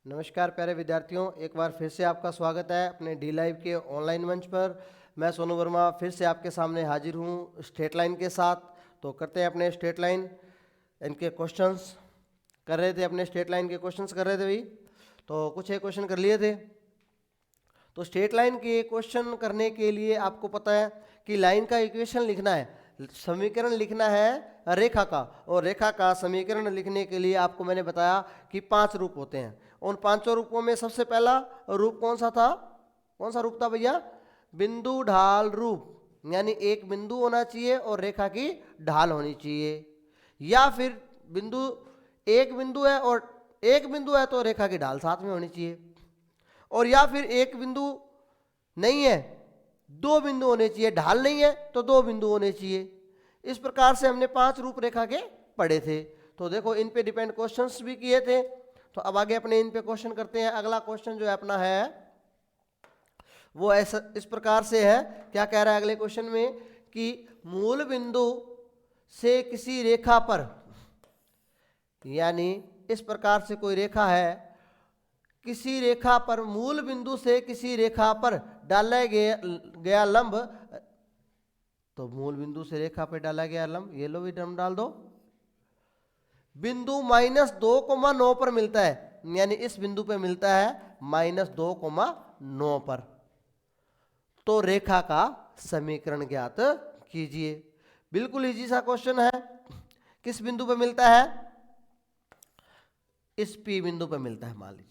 नमस्कार प्यारे विद्यार्थियों, एक बार फिर से आपका स्वागत है अपने डी लाइव के ऑनलाइन मंच पर। मैं सोनू वर्मा फिर से आपके सामने हाजिर हूँ स्ट्रेट लाइन के साथ। तो करते हैं अपने स्ट्रेट लाइन इनके क्वेश्चंस कर रहे थे, अपने स्ट्रेट लाइन के क्वेश्चंस कर रहे थे भाई। तो कुछ एक क्वेश्चन कर लिए थे। तो स्ट्रेट लाइन के क्वेश्चन करने के लिए आपको पता है कि लाइन का इक्वेशन लिखना है, समीकरण लिखना है रेखा का, और रेखा का समीकरण लिखने के लिए आपको मैंने बताया कि 5 रूप होते हैं। उन 5 रूपों में सबसे पहला रूप कौन सा था? कौन सा रूप था भैया? बिंदु ढाल रूप, यानी एक बिंदु होना चाहिए और रेखा की ढाल होनी चाहिए। या फिर बिंदु एक बिंदु है और एक बिंदु है तो रेखा की ढाल साथ में होनी चाहिए। और या फिर एक बिंदु नहीं है, 2 बिंदु होने चाहिए, ढाल नहीं है तो 2 बिंदु होने चाहिए। इस प्रकार से हमने 5 रूप रेखा के पढ़े थे। तो देखो इन पे डिपेंड क्वेश्चंस भी किए थे। तो अब आगे अपने इन पे क्वेश्चन करते हैं। अगला क्वेश्चन जो है अपना है वो ऐसा इस प्रकार से है। क्या कह रहा है अगले क्वेश्चन में कि मूल बिंदु से किसी रेखा पर, यानी इस प्रकार से कोई रेखा है, किसी रेखा पर मूल बिंदु से किसी रेखा पर डाला गया लंब, तो मूल बिंदु से रेखा पर डाला गया लंब, ये लो भी टर्म डाल दो, बिंदु -2,9 पर मिलता है, यानी इस बिंदु पे मिलता है -2,9 पर। तो रेखा का समीकरण ज्ञात कीजिए। बिल्कुल इजी सा क्वेश्चन है। किस बिंदु पे मिलता है? इस P बिंदु पे मिलता है। मान लीजिए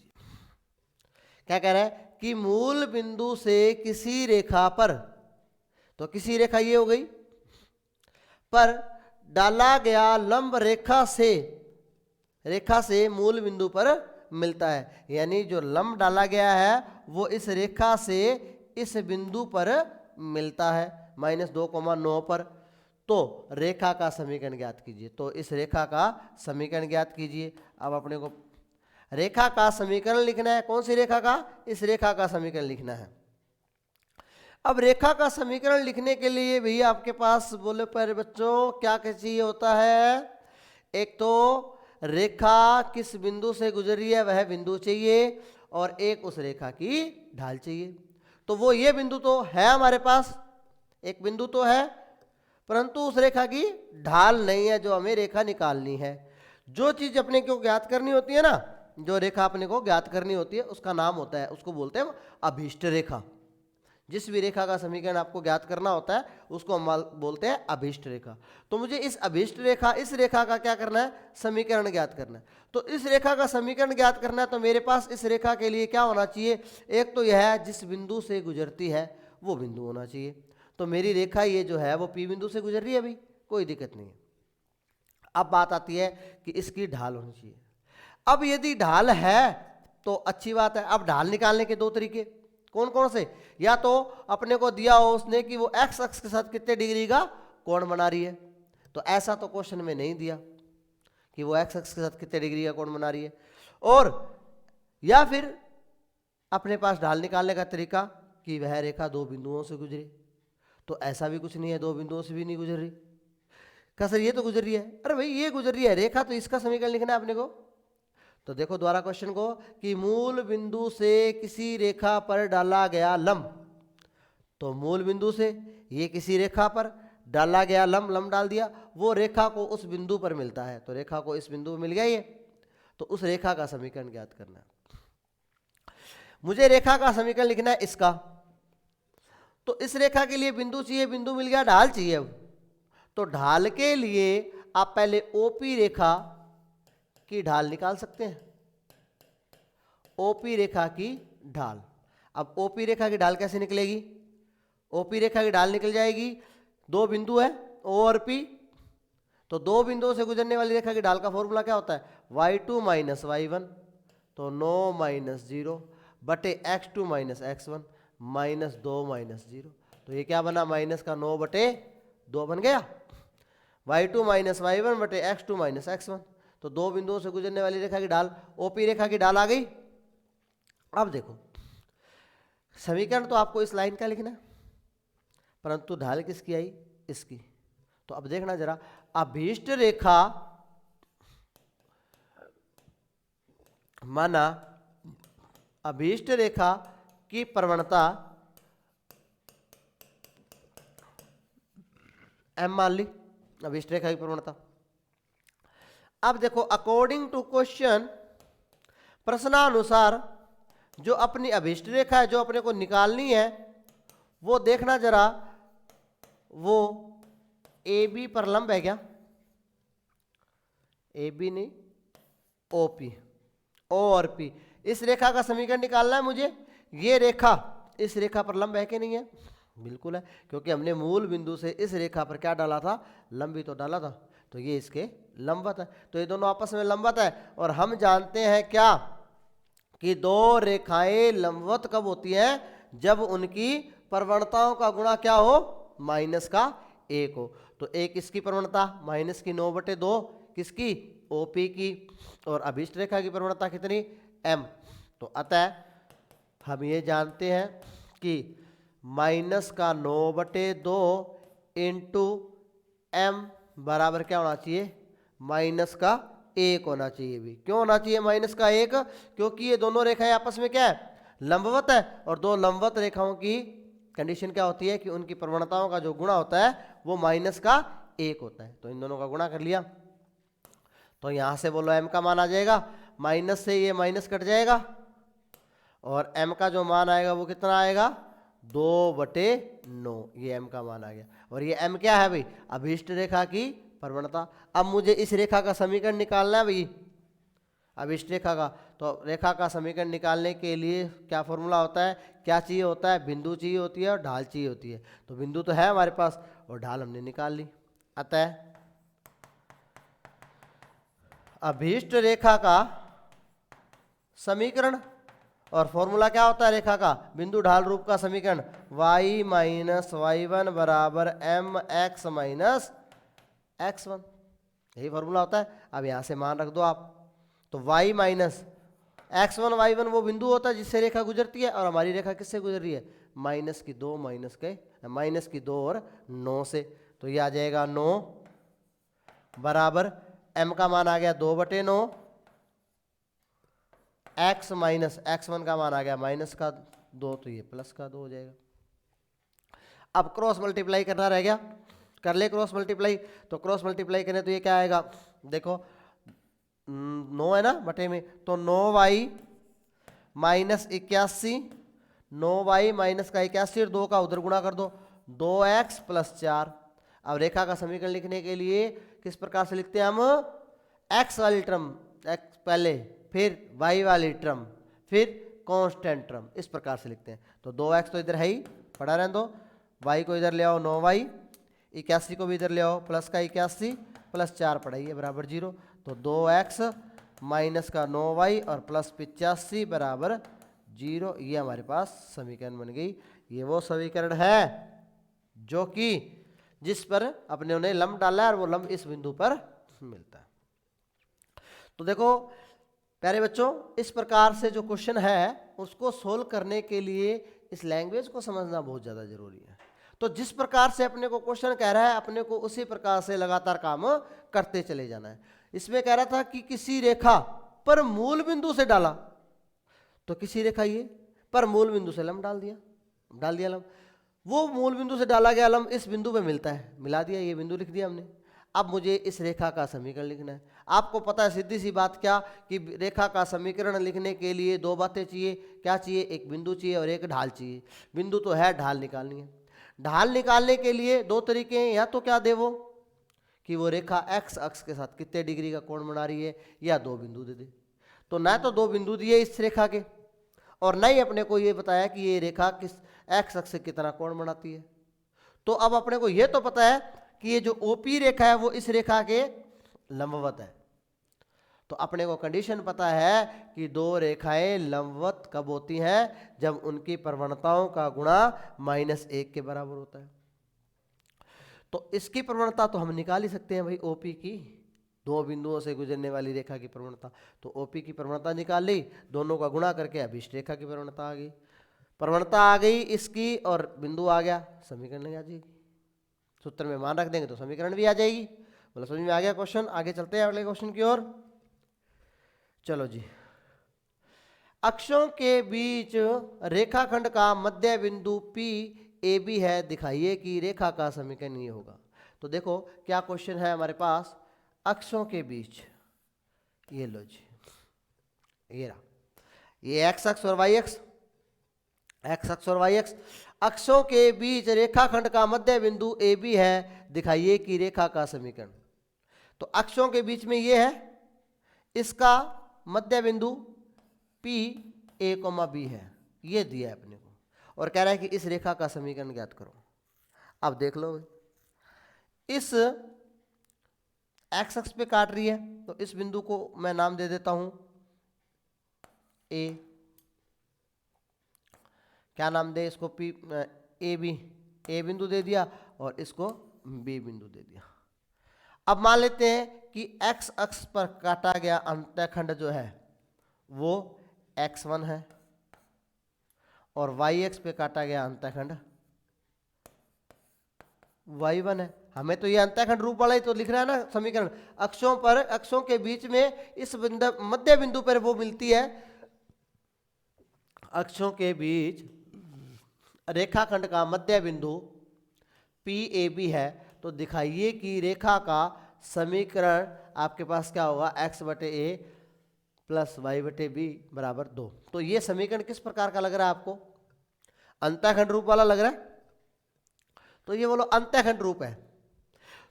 क्या कह रहा है कि मूल बिंदु से किसी रेखा पर, तो किसी रेखा ये हो गई, पर डाला गया लंब रेखा से मूल बिंदु पर मिलता है, यानी जो लंब डाला गया है वो इस रेखा से इस बिंदु पर मिलता है -2,9 पर। तो रेखा का समीकरण ज्ञात कीजिए। तो इस रेखा का समीकरण ज्ञात कीजिए। अब अपने को रेखा का समीकरण लिखना है। कौन सी रेखा का? इस रेखा का समीकरण लिखना है। अब रेखा का समीकरण लिखने के लिए भी आपके पास बोले पर बच्चों क्या चाहिए होता है? एक तो रेखा किस बिंदु से गुजर रही है वह बिंदु चाहिए, और एक उस रेखा की ढाल चाहिए। तो वो ये बिंदु तो है हमारे पास, एक बिंदु तो है, परंतु उस रेखा की ढाल नहीं है जो हमें रेखा निकालनी है। जो चीज अपने को ज्ञात करनी होती है ना, जो रेखा अपने को ज्ञात करनी होती है उसका नाम होता है, उसको बोलते हैं अभीष्ट रेखा। जिस भी रेखा का समीकरण आपको ज्ञात करना होता है उसको हम बोलते हैं अभीष्ट रेखा। तो मुझे इस अभीष्ट रेखा, इस रेखा का क्या करना है? समीकरण ज्ञात करना है। तो इस रेखा का समीकरण ज्ञात करना है तो मेरे पास इस रेखा के लिए क्या होना चाहिए? एक तो यह है जिस बिंदु से गुजरती है वो बिंदु होना चाहिए। तो मेरी रेखा ये जो है वो P बिंदु से गुजर रही है, अभी कोई दिक्कत नहीं है। अब बात आती है कि इसकी ढाल होनी चाहिए। अब यदि ढाल है तो अच्छी बात है। अब ढाल निकालने के 2 तरीके कौन कौन से? या तो अपने को दिया हो उसने कि वो एक्स अक्ष के साथ कितने डिग्री का कोण बना रही है, तो ऐसा तो क्वेश्चन में नहीं दिया कि वो एक्स अक्ष के साथ कितने डिग्री का कोण बना रही है। और या फिर अपने पास ढाल निकालने का तरीका कि वह रेखा 2 बिंदुओं से गुजरी, तो ऐसा भी कुछ नहीं है, 2 बिंदुओं से भी नहीं गुजर रही। क्या सर ये तो गुजर रही है? अरे भाई ये गुजर रही है रेखा, तो इसका समीकरण लिखना है अपने को। तो देखो द्वारा क्वेश्चन को कि मूल बिंदु से किसी रेखा पर डाला गया लंब, तो मूल बिंदु से ये किसी रेखा पर डाला गया लंब, लंब डाल दिया, वो रेखा को उस बिंदु पर मिलता है। तो रेखा को इस बिंदु पर मिल गया ये, तो उस रेखा का समीकरण ज्ञात करना है। मुझे रेखा का समीकरण लिखना है इसका। तो इस रेखा के लिए बिंदु चाहिए, बिंदु मिल गया, ढाल चाहिए। अब तो ढाल के लिए आप पहले ओपी रेखा की ढाल निकाल सकते हैं। ओपी रेखा की ढाल। अब ओपी रेखा की ढाल कैसे निकलेगी? ओपी रेखा की ढाल निकल जाएगी, 2 बिंदु है O और P, तो 2 बिंदुओं से गुजरने वाली रेखा की ढाल का फॉर्मूला क्या होता है? y2 - y1, तो 9 - 0 बटे x2 - x1 -2 - 0। तो ये क्या बना? माइनस का 9 बटे 2 बन गया। y2 - y1 बटे x2 - x1, तो 2 बिंदुओं से गुजरने वाली रेखा की ढाल, ओपी रेखा की ढाल आ गई। अब देखो समीकरण तो आपको इस लाइन का लिखना है, परंतु ढाल किसकी आई? इसकी। तो अब देखना जरा, अभीष्ट रेखा माना अभीष्ट रेखा की प्रवणता m मान ली, अभीष्ट रेखा की प्रवणता। अब देखो अकॉर्डिंग टू क्वेश्चन, प्रश्नानुसार जो अपनी अभीष्ट रेखा है जो अपने को निकालनी है वो देखना जरा, वो ए बी पर लंब है क्या? ए बी नहीं, ओ पी, ओ और पी, इस रेखा का समीकरण निकालना है मुझे। ये रेखा इस रेखा पर लंब है कि नहीं है? बिल्कुल है, क्योंकि हमने मूल बिंदु से इस रेखा पर क्या डाला था? लंबी तो डाला था, तो ये इसके लंबवत है, तो ये दोनों आपस में लंबवत है। और हम जानते हैं क्या कि दो रेखाएं लंबवत कब होती हैं? जब उनकी प्रवणताओं का गुणा क्या हो? -1 हो। तो एक इसकी प्रवणता -9/2 किसकी? ओपी की। और अभीष्ट रेखा की प्रवणता कितनी? m। तो अतः हम ये जानते हैं कि -9/2 इंटू m बराबर क्या होना चाहिए? -1 होना चाहिए। भी क्यों होना चाहिए -1? क्योंकि ये दोनों रेखाएं आपस में क्या है? लंबवत है, और दो लंबवत रेखाओं की कंडीशन क्या होती है कि उनकी प्रवणताओं का जो गुणा होता है वो -1 होता है। तो इन दोनों का गुणा कर लिया, तो यहां से बोलो m का मान आ जाएगा, माइनस से ये माइनस कट जाएगा, और m का जो मान आएगा वो कितना आएगा? 2/9, ये m का मान आ गया। और ये m क्या है भाई? अभीष्ट रेखा की प्रवणता। अब मुझे इस रेखा का समीकरण निकालना है भाई, अभीष्ट रेखा का। तो रेखा का समीकरण निकालने के लिए क्या फॉर्मूला होता है? क्या चाहिए होता है? बिंदु चाहिए होती है और ढाल चाहिए होती है। तो बिंदु तो है हमारे पास और ढाल हमने निकाल ली। अतः अभीष्ट रेखा का समीकरण, और फॉर्मूला क्या होता है रेखा का? बिंदु ढाल रूप का समीकरण, y - y1 बराबर mx - x1, यही फॉर्मूला होता है। अब यहां से मान रख दो आप, तो y - x1 y1 वो बिंदु होता है जिससे रेखा गुजरती है, और हमारी रेखा किससे गुजर रही है? -2 और 9 से। तो ये आ जाएगा 9 बराबर m का मान आ गया 2/9, x - x1 का मान आ गया -2, तो ये +2 हो जाएगा। अब क्रॉस मल्टीप्लाई करना रह गया, कर ले क्रॉस मल्टीप्लाई। तो क्रॉस मल्टीप्लाई करें तो ये क्या आएगा? देखो 9 है ना बटे में, तो 9y - 81, 9y - 81 और 2 का उधर गुणा कर दो, 2x + 4। अब रेखा का समीकरण लिखने के लिए किस प्रकार से लिखते हैं हम? x वाली टर्म x पहले, फिर y वाली टर्म, फिर कांस्टेंट टर्म, इस प्रकार से लिखते हैं। तो 2x तो इधर है ही, पड़ा रहने दो, y को इधर ले आओ 9y, 81 को भी इधर ले आओ, प्लस का 81 + 4 पढ़ाइए बराबर 0। तो 2x - 9y और +85 बराबर 0। ये हमारे पास समीकरण बन गई। ये वो समीकरण है जो कि जिस पर अपने उन्हें लंब डाला है और वो लंब इस बिंदु पर मिलता है। तो देखो प्यारे बच्चों, इस प्रकार से जो क्वेश्चन है उसको सोल्व करने के लिए इस लैंग्वेज को समझना बहुत ज़्यादा जरूरी है। तो जिस प्रकार से अपने को क्वेश्चन कह रहा है अपने को उसी प्रकार से लगातार काम करते चले जाना है। इसमें कह रहा था कि किसी रेखा पर मूल बिंदु से डाला, तो किसी रेखा ये पर मूल बिंदु से लंब डाल दिया लंब, वो मूल बिंदु से डाला गया लंब इस बिंदु पे मिलता है, मिला दिया, ये बिंदु लिख दिया हमने। अब मुझे इस रेखा का समीकरण लिखना है। आपको पता है सीधी सी बात क्या कि रेखा का समीकरण लिखने के लिए दो बातें चाहिए। क्या चाहिए? एक बिंदु चाहिए और एक ढाल चाहिए। बिंदु तो है, ढाल निकालनी है। ढाल निकालने के लिए दो तरीके हैं, या तो क्या दे वो कि वो रेखा x अक्ष के साथ कितने डिग्री का कोण बना रही है, या दो बिंदु दे दे। तो ना तो दो बिंदु दिए इस रेखा के, और ना ही अपने को ये बताया कि ये रेखा किस x अक्ष से कितना कोण बनाती है। तो अब अपने को ये तो पता है कि ये जो ओपी रेखा है वो इस रेखा के लंबवत है। तो अपने को कंडीशन पता है कि दो रेखाएं लंबवत कब होती हैं? जब उनकी प्रवणताओं का गुणा -1 के बराबर होता है। तो इसकी प्रवणता तो हम निकाल ही सकते हैं भाई, ओपी की, दो बिंदुओं से गुजरने वाली रेखा की प्रवणता। तो ओपी की प्रवणता निकाल ली, दोनों का गुणा करके अभीष्ट रेखा की प्रवणता आ गई। प्रवणता आ गई इसकी और बिंदु आ गया, समीकरण आ जाएगी। सूत्र में मान रख देंगे तो समीकरण भी आ जाएगी। बोला समझ में आ गया क्वेश्चन? आगे चलते हैं अगले क्वेश्चन की ओर। चलो जी, अक्षों के बीच रेखाखंड का मध्य बिंदु P AB है, दिखाइए कि रेखा का समीकरण ये होगा। तो देखो क्या क्वेश्चन है हमारे पास, अक्षों के बीच, ये लो जी, ये रहा, ये एक्स अक्ष और वाई अक्ष, एक्स अक्ष और वाई अक्ष, अक्षों के बीच रेखाखंड का मध्य बिंदु AB है, दिखाइए कि रेखा का समीकरण। तो अक्षों के बीच में ये है, इसका मध्य बिंदु P A, B है, ये दिया है अपने को, और कह रहा है कि इस रेखा का समीकरण ज्ञात करो। अब देख लो, इस एक्स अक्ष पे काट रही है, तो इस बिंदु को मैं नाम दे देता हूं A, क्या नाम दे इसको, P A B, A बिंदु दे दिया और इसको B बिंदु दे दिया। अब मान लेते हैं कि एक्स अक्ष पर काटा गया अंतःखंड जो है वो x1 है और y अक्ष पे काटा गया अंतःखंड y1 है। हमें तो ये अंतःखंड रूप वाला ही तो लिख रहा है ना समीकरण। अक्षों पर, अक्षों के बीच में इस मध्य बिंदु पर वो मिलती है, अक्षों के बीच रेखाखंड का मध्य बिंदु PAB है, तो दिखाइए कि रेखा का समीकरण आपके पास क्या होगा, x बटे a प्लस y बटे b बराबर 2। तो ये समीकरण किस प्रकार का लग रहा है आपको, अंतःखंड रूप वाला लग रहा है? तो ये बोलो अंतःखंड रूप है।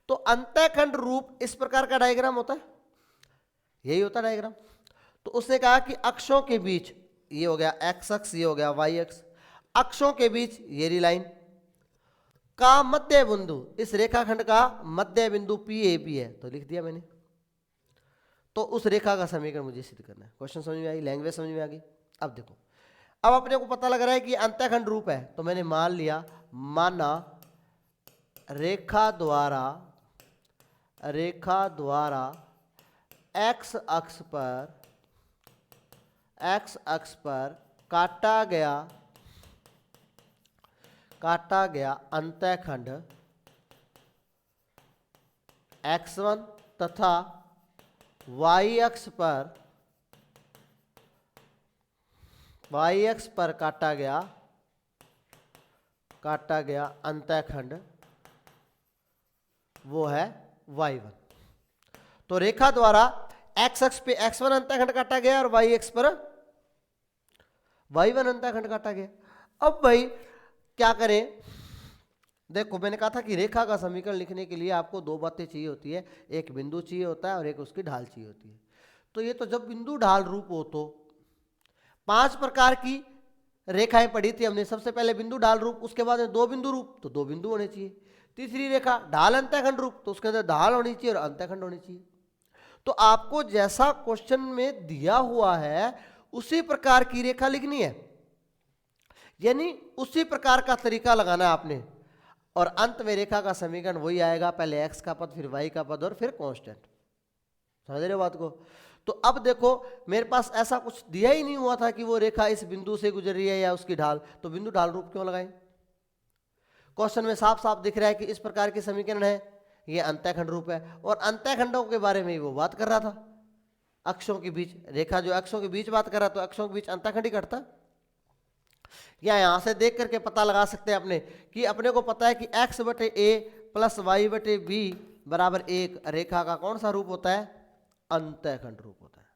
तो अंतःखंड रूप इस प्रकार का डायग्राम होता है, यही होता है डायग्राम। तो उसने कहा कि अक्षों के बीच, ये हो गया x अक्ष, ये हो गया y अक्ष, अक्षों के बीच ये लाइन का मध्य बिंदु, इस रेखाखंड का मध्य बिंदु PAB है, तो लिख दिया मैंने। तो उस रेखा का समीकरण मुझे सिद्ध करना है। क्वेश्चन समझ में आई, लैंग्वेज समझ में आ गई। अब देखो, अब अपने को पता लग रहा है कि अंतःखंड रूप है, तो मैंने मान लिया, माना रेखा द्वारा एक्स अक्ष पर काटा गया अंतःखंड x1 तथा y अक्ष पर काटा गया अंतःखंड वो है y1। तो रेखा द्वारा x अक्ष पे x1 अंतःखंड काटा गया और y अक्ष पर y1 अंतःखंड काटा गया। अब भाई क्या करें, देखो मैंने कहा था कि रेखा का समीकरण लिखने के लिए आपको दो बातें चाहिए होती है, एक बिंदु चाहिए होता है और एक उसकी ढाल चाहिए होती है। तो ये तो जब बिंदु ढाल रूप हो तो 5 प्रकार की रेखाएं पढ़ी थी हमने। सबसे पहले बिंदु ढाल रूप, उसके बाद में दो बिंदु रूप, तो दो बिंदु होने चाहिए। तीसरी रेखा ढाल अंतःखंड रूप, तो उसके अंदर ढाल होनी चाहिए और अंतःखंड होनी चाहिए। तो आपको जैसा क्वेश्चन में दिया हुआ है उसी प्रकार की रेखा लिखनी है, यानी उसी प्रकार का तरीका लगाना है आपने, और अंत में रेखा का समीकरण वही आएगा, पहले x का पद, फिर y का पद और फिर कांस्टेंट। समझ रहे हो बात को? तो अब देखो मेरे पास ऐसा कुछ दिया ही नहीं हुआ था कि वो रेखा इस बिंदु से गुजर रही है या उसकी ढाल, तो बिंदु ढाल रूप क्यों लगाएं? क्वेश्चन में साफ साफ दिख रहा है कि इस प्रकार के समीकरण है, ये अंतःखंड रूप है, और अंतःखंडों के बारे में वो बात कर रहा था। अक्षों के बीच रेखा, जो अक्षों के बीच बात कर रहा, तो अक्षों के बीच अंतःखंड ही कटता। या यहां से देख करके पता लगा सकते हैं अपने कि अपने को पता है कि x बटे a प्लस y बटे b बराबर 1 रेखा का कौन सा रूप होता है? अंतःखंड रूप होता है।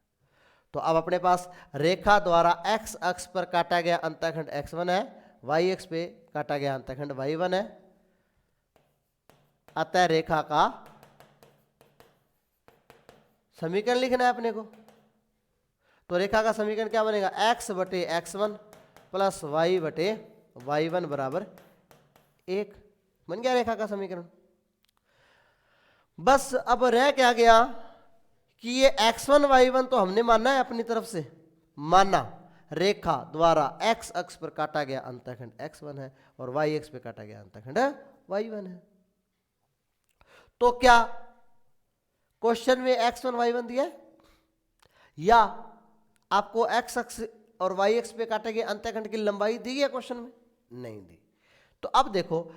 तो अब अपने पास रेखा द्वारा x अक्ष पर काटा गया अंतःखंड x1 है, y अक्ष पे काटा गया अंतःखंड y1 है। अतः रेखा का समीकरण लिखना है अपने को। तो रेखा का समीकरण क्या बनेगा? x बटे x1 प्लस y बटे y1 बराबर 1। बन गया रेखा का समीकरण। बस अब रह क्या गया कि ये x1 y1 तो हमने माना है अपनी तरफ से, माना रेखा द्वारा x अक्ष पर काटा गया अंतःखंड x1 है और y अक्ष पर काटा गया अंतःखंड y1 है। तो क्या क्वेश्चन में x1 y1 दिया है, या आपको x अक्ष और y अक्ष पे काटे गए अंतःखंड की लंबाई दी है क्वेश्चन में? नहीं दी। तो अब देखो,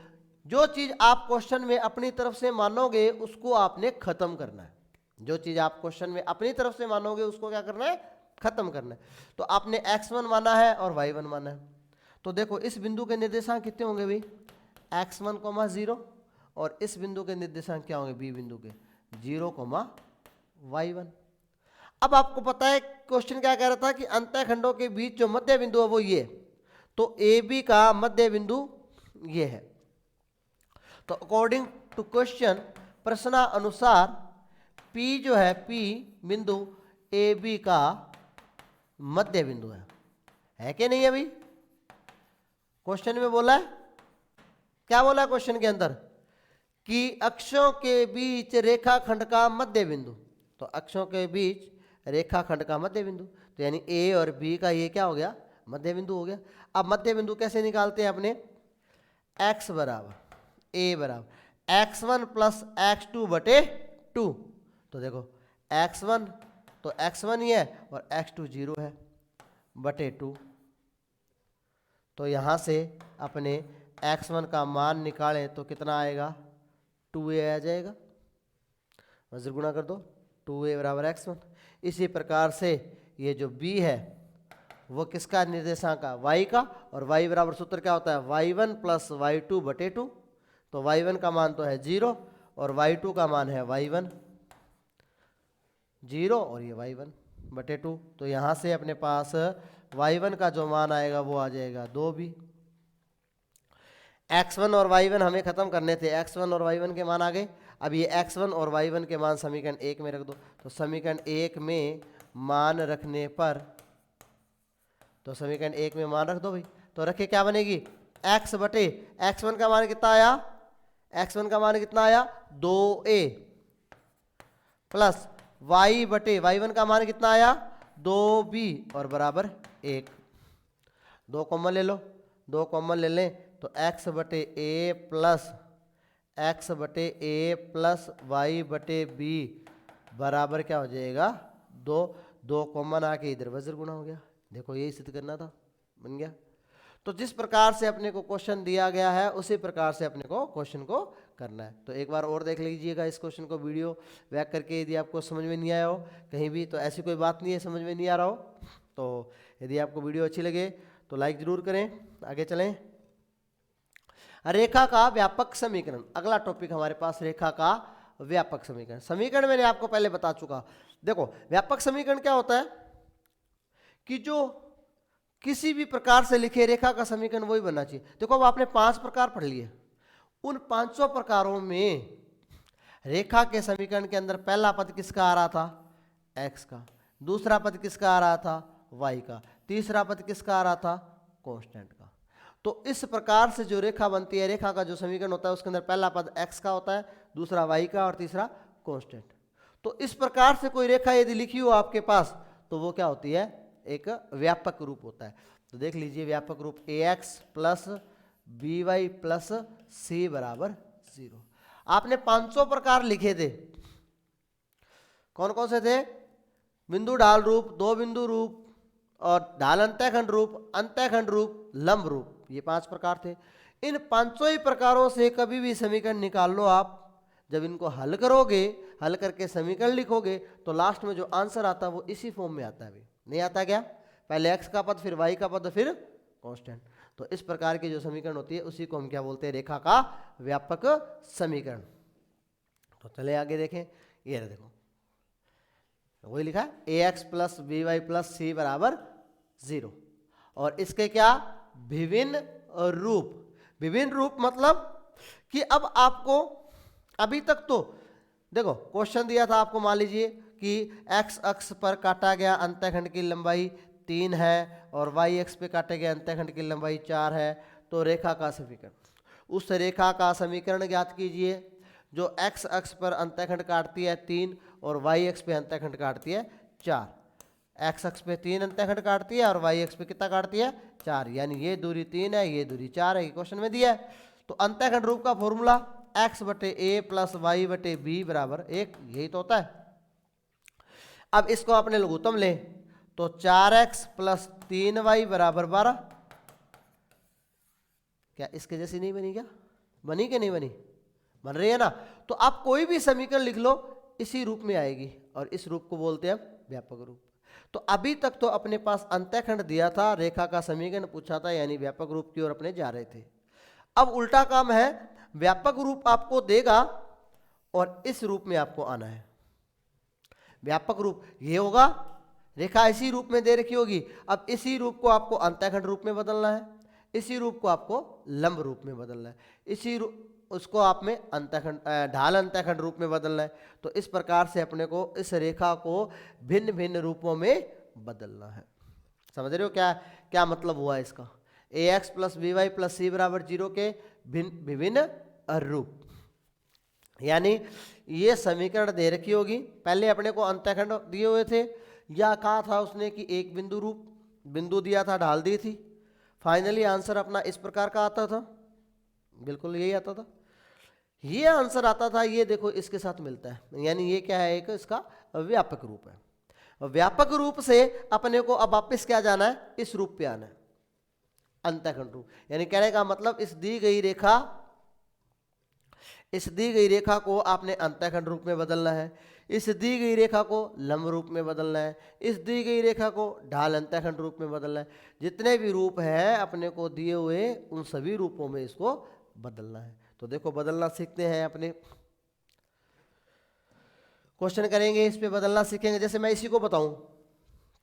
जो चीज आप क्वेश्चन में अपनी तरफ से मानोगे उसको आपने खत्म करना है। जो चीज आप क्वेश्चन में अपनी तरफ से मानोगे उसको क्या करना है? खत्म करना है। तो आपने x1 माना है और y1 माना है। तो देखो इस बिंदु के निर्देशांक कितने होंगे भाई, x1, 0, और इस बिंदु के निर्देशांक क्या होंगे, बी बिंदु के 0, y1। अब आपको पता है क्वेश्चन क्या कह रहा था कि अंतःखंडों के बीच जो मध्य बिंदु है वो ये, तो ए बी का मध्य बिंदु ये है। तो अकॉर्डिंग टू क्वेश्चन, प्रश्नानुसार P जो है, P बिंदु ए बी का मध्य बिंदु है कि नहीं है भाई? क्वेश्चन में बोला है, क्या बोला है क्वेश्चन के अंदर, कि अक्षों के बीच रेखाखंड का मध्य बिंदु। तो अक्षों के बीच रेखाखंड का मध्य बिंदु, तो यानी ए और बी का ये क्या हो गया, मध्य बिंदु हो गया। अब मध्य बिंदु कैसे निकालते हैं अपने, x बराबर ए बराबर x1 प्लस x2 बटे 2। तो देखो x1 तो x1 ही है और x2 0 है बटे 2। तो यहाँ से अपने x1 का मान निकालें तो कितना आएगा, 2a आ जाएगा। वज्र गुणा कर दो, 2a बराबर x1। इसी प्रकार से ये जो b है वो किसका निर्देशांक का, y का, और y बराबर सूत्र क्या होता है, y1 प्लस y2 बटे 2। तो y1 का मान तो है 0 और y2 का मान है y1, 0 और ये y1 बटे 2। तो यहाँ से अपने पास y1 का जो मान आएगा वो आ जाएगा 2b। x1 और y1 हमें खत्म करने थे, x1 और y1 के मान आ गए। अब ये x1 और y1 के मान समीकरण 1 में रख दो। तो समीकरण 1 में मान रखने पर, तो समीकरण 1 में मान रख दो भाई, तो रखे क्या बनेगी, x बटे x1 का मान कितना आया, x1 का मान कितना आया 2a, प्लस y बटे y1 का मान कितना आया 2b और बराबर 1। 2 कॉमन ले लो, 2 कॉमन ले लें तो x बटे a प्लस y बटे b बराबर क्या हो जाएगा 2। 2 कॉमन आके इधर वज्र गुणा हो गया। देखो यही सिद्ध करना था, बन गया। तो जिस प्रकार से अपने को क्वेश्चन दिया गया है उसी प्रकार से अपने को क्वेश्चन को करना है। तो एक बार और देख लीजिएगा इस क्वेश्चन को वीडियो बैक करके, यदि आपको समझ में नहीं आया हो कहीं भी, तो ऐसी कोई बात नहीं है समझ में नहीं आ रहा हो, तो यदि आपको वीडियो अच्छी लगे तो लाइक जरूर करें। आगे चलें, रेखा का व्यापक समीकरण, अगला टॉपिक हमारे पास रेखा का व्यापक समीकरण। समीकरण मैंने आपको पहले बता चुका। देखो व्यापक समीकरण क्या होता है कि जो किसी भी प्रकार से लिखे रेखा का समीकरण वही बनना चाहिए। देखो अब आपने 5 प्रकार पढ़ लिए, उन 500 प्रकारों में रेखा के समीकरण के अंदर पहला पद किसका आ रहा था, x का, दूसरा पद किसका आ रहा था, y का, तीसरा पद किसका आ रहा था, कांस्टेंट का। तो इस प्रकार से जो रेखा बनती है, रेखा का जो समीकरण होता है उसके अंदर पहला पद x का होता है, दूसरा y का और तीसरा कांस्टेंट। तो इस प्रकार से कोई रेखा यदि लिखी हो आपके पास तो वो क्या होती है, एक व्यापक रूप होता है। तो देख लीजिए व्यापक रूप ax plus by plus c बराबर 0। आपने 500 प्रकार लिखे थे, कौन कौन से थे, बिंदु ढाल रूप, 2 बिंदु रूप और ढाल अंतःखंड रूप, अंतःखंड रूप, लंब रूप, ये 5 प्रकार थे। इन 500 ही प्रकारों से कभी भी समीकरण निकाल लो आप। जब इनको हल करोगे, हल करके समीकरण लिखोगे तो लास्ट में जो आंसर आता है वो इसी फॉर्म में आता है। भी नहीं आता क्या, पहले x का पद, फिर y का पद, फिर कांस्टेंट। तो इस प्रकार की जो समीकरण होती है उसी को हम क्या बोलते हैं, रेखा का व्यापक समीकरण। तो चले आगे देखें, ये देखो वही लिखा है ax plus by plus c बराबर 0। और इसके क्या विभिन्न रूप, विभिन्न रूप मतलब कि अब आपको अभी तक तो देखो क्वेश्चन दिया था आपको, मान लीजिए कि x अक्ष पर काटा गया अंतःखंड की लंबाई 3 है और y अक्ष पे काटे गए अंतःखंड की लंबाई 4 है। तो रेखा का समीकरण, उस रेखा का समीकरण ज्ञात कीजिए जो x अक्ष पर अंतःखंड काटती है 3 और y अक्ष पे अंतःखंड काटती है 4। x अक्ष पे 3 अंतःखंड काटती है और y अक्ष पे कितना काटती है 4, यानी ये दूरी 3 है, ये दूरी 4 है, ये क्वेश्चन में दिया है। तो अंतःखंड रूप का फॉर्मूला x बटे a प्लस y बटे b बराबर 1, यही तो होता है। अब इसको अपने लघुत्तम लें तो 4x प्लस 3y बराबर 12। क्या इसके जैसी नहीं बनी, क्या बनी कि नहीं बनी, बन रही है ना। तो आप कोई भी समीकरण लिख लो इसी रूप में आएगी और इस रूप को बोलते हैं व्यापक रूप। तो अभी तक तो अपने पास अंतःखंड दिया था, रेखा का समीकरण पूछा था, यानी व्यापक रूप की ओर अपने जा रहे थे। अब उल्टा काम है, व्यापक रूप आपको देगा और इस रूप में आपको आना है। व्यापक रूप ये होगा, रेखा इसी रूप में दे रखी होगी, अब इसी रूप को आपको अंतःखंड रूप में बदलना है, इसी रूप को आपको लंब रूप में बदलना है, इसी उसको आप में अंतःखंड ढाल अंतःखंड रूप में बदलना है। तो इस प्रकार से अपने को इस रेखा को भिन्न भिन्न रूपों में बदलना है। समझ रहे हो क्या क्या मतलब हुआ इसका? ax plus B Y plus C बराबर 0 के विभिन्न रूप, यानी ये समीकरण दे रखी होगी। पहले अपने को अंतःखंड दिए हुए थे, या कहा था उसने कि एक बिंदु रूप, बिंदु दिया था, ढाल दी थी। फाइनली आंसर अपना इस प्रकार का आता था, बिल्कुल यही आता था, ये आंसर आता था। ये देखो इसके साथ मिलता है, यानी ये क्या है, एक इसका व्यापक रूप है। व्यापक रूप से अपने को अब वापस क्या जाना है, इस रूप पे आना है, अंतःखंड रूप। यानी कहने का मतलब इस दी गई रेखा को आपने अंतःखंड रूप में बदलना है, इस दी गई रेखा को लंब रूप में बदलना है, इस दी गई रेखा को ढाल अंतःखंड रूप में बदलना है। जितने भी रूप हैं अपने को दिए हुए, उन सभी रूपों में इसको बदलना है। तो देखो बदलना सीखते हैं, अपने क्वेश्चन करेंगे, इस पे बदलना सीखेंगे। जैसे मैं इसी को बताऊं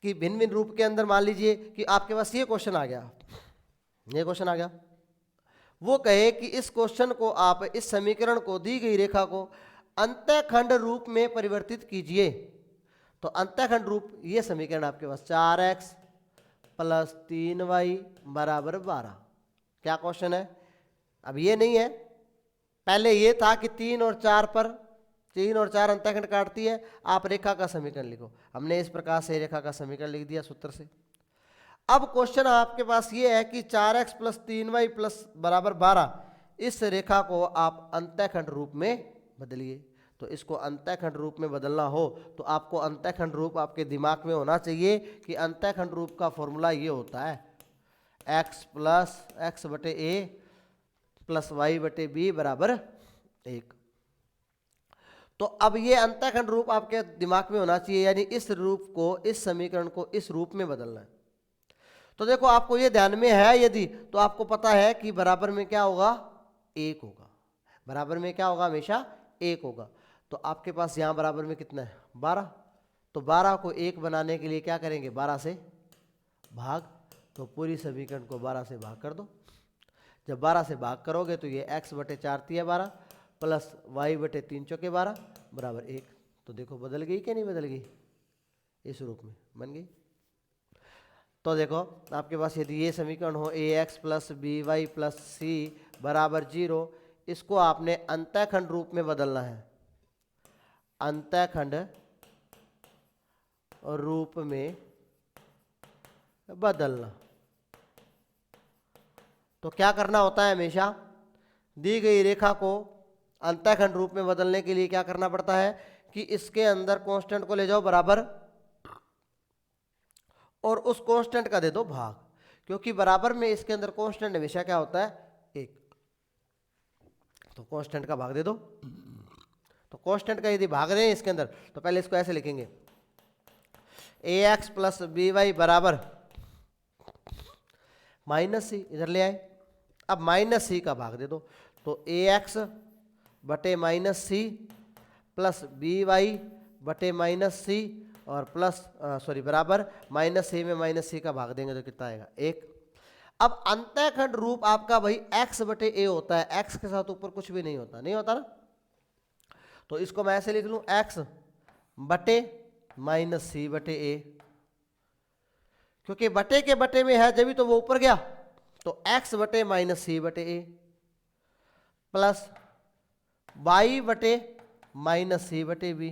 कि भिन्न भिन्न रूप के अंदर, मान लीजिए कि आपके पास ये क्वेश्चन आ गया, ये क्वेश्चन आ गया, वो कहे कि इस क्वेश्चन को आप, इस समीकरण को, दी गई रेखा को अंतःखंड रूप में परिवर्तित कीजिए। तो अंतःखंड रूप, ये समीकरण आपके पास 4x प्लस 3y बराबर 12, क्या क्वेश्चन है? अब ये नहीं है, पहले ये था कि 3 और 4 अंतःखंड काटती है, आप रेखा का समीकरण लिखो। हमने इस प्रकार से रेखा का समीकरण लिख दिया सूत्र से। अब क्वेश्चन आपके पास ये है कि 4x प्लस 3y प्लस बराबर 12, इस रेखा को आप अंतःखंड रूप में बदलिए। तो इसको अंतःखंड रूप में बदलना हो तो आपको अंतःखंड रूप आपके दिमाग में होना चाहिए कि अंतःखंड रूप का फॉर्मूला ये होता है, x प्लस x बटे ए प्लस y बटे बी बराबर 1। तो अब ये अंतःखंड रूप आपके दिमाग में होना चाहिए, यानी इस रूप को, इस समीकरण को इस रूप में बदलना है। तो देखो आपको ये ध्यान में है यदि, तो आपको पता है कि बराबर में क्या होगा, 1 होगा। बराबर में क्या होगा, हमेशा 1 होगा। तो आपके पास यहाँ बराबर में कितना है, 12। तो 12 को 1 बनाने के लिए क्या करेंगे, 12 से भाग। तो पूरी समीकरण को 12 से भाग कर दो। जब 12 से भाग करोगे तो ये x बटे 4 × 12 प्लस y बटे 3 × 12 बराबर 1। तो देखो बदल गई कि नहीं बदल गई, इस रूप में बन गई। तो देखो आपके पास यदि ये समीकरण हो ax plus B Y plus C बराबर 0, इसको आपने अंतःखंड रूप में बदलना है, अंतःखंड रूप में बदलना। तो क्या करना होता है, हमेशा दी गई रेखा को अंतःखंड रूप में बदलने के लिए क्या करना पड़ता है कि इसके अंदर कांस्टेंट को ले जाओ बराबर, और उस कांस्टेंट का दे दो भाग, क्योंकि बराबर में इसके अंदर कांस्टेंट हमेशा क्या होता है, 1। तो कांस्टेंट का भाग दे दो। तो कांस्टेंट का यदि भाग दें इसके अंदर, तो पहले इसको ऐसे लिखेंगे, ax प्लस बी वाई बराबर माइनस सी, इधर ले आए। अब माइनस सी का भाग दे दो, तो ax बटे minus C plus B Y बटे माइनस सी और प्लस बराबर माइनस सी में माइनस सी का भाग देंगे तो कितना आएगा, 1। अब अंतःखंड रूप आपका भाई x बटे ए होता है, x के साथ ऊपर कुछ भी नहीं होता, नहीं होता ना। तो इसको मैं ऐसे लिख लूं, x बटे माइनस सी बटे ए, क्योंकि बटे के बटे में है जब तो वो ऊपर गया। तो x बटे माइनस सी बटे ए प्लस y बटे माइनस सी बटे बी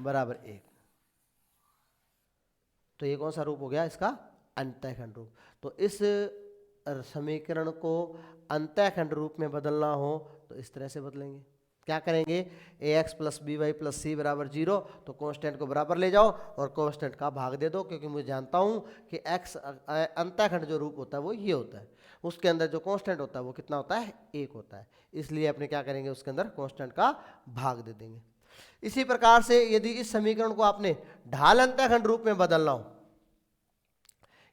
बराबर 1। तो ये कौन सा रूप हो गया, इसका अंतःखंड रूप। तो इस समीकरण को अंतःखंड रूप में बदलना हो तो इस तरह से बदलेंगे। क्या करेंगे, ax plus B Y plus C बराबर 0, तो कांस्टेंट को बराबर ले जाओ और कांस्टेंट का भाग दे दो, क्योंकि मुझे जानता हूँ कि x अंतःखंड जो रूप होता है वो ये होता है, उसके अंदर जो कांस्टेंट होता है वो कितना होता है, 1 होता है। इसलिए अपने क्या करेंगे, उसके अंदर कांस्टेंट का भाग दे देंगे। इसी प्रकार से यदि इस समीकरण को आपने ढाल अंतःखंड रूप में बदलना हो,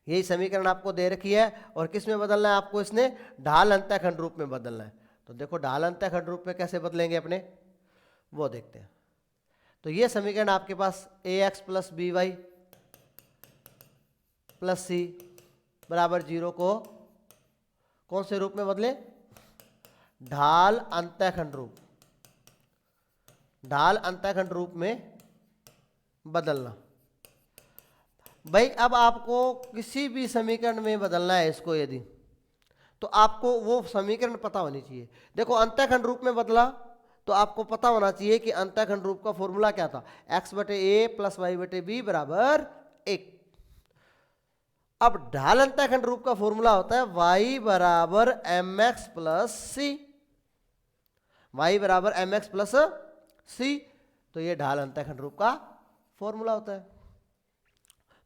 यही समीकरण आपको दे रखी है और किस में बदलना है आपको, इसने ढाल अंतःखंड रूप में बदलना है। तो देखो ढाल अंतःखंड रूप में कैसे बदलेंगे अपने, वो देखते हैं। तो ये समीकरण आपके पास ax plus B Y plus C बराबर 0 को कौन से रूप में बदले, ढाल अंतःखंड रूप, ढाल अंतःखंड रूप में बदलना। भाई अब आपको किसी भी समीकरण में बदलना है इसको यदि, तो आपको वो समीकरण पता होनी चाहिए। देखो अंतःखंड रूप में बदला तो आपको पता होना चाहिए कि अंतःखंड रूप का फॉर्मूला क्या था, x बटे ए प्लस वाई बटे बी बराबर 1। अब ढाल अंतःखंड रूप का फॉर्मूला होता है y बराबर एम एक्स प्लस सी, वाई बराबर एम एक्स प्लस सी। तो ये ढाल अंतःखंड रूप का फॉर्मूला होता है।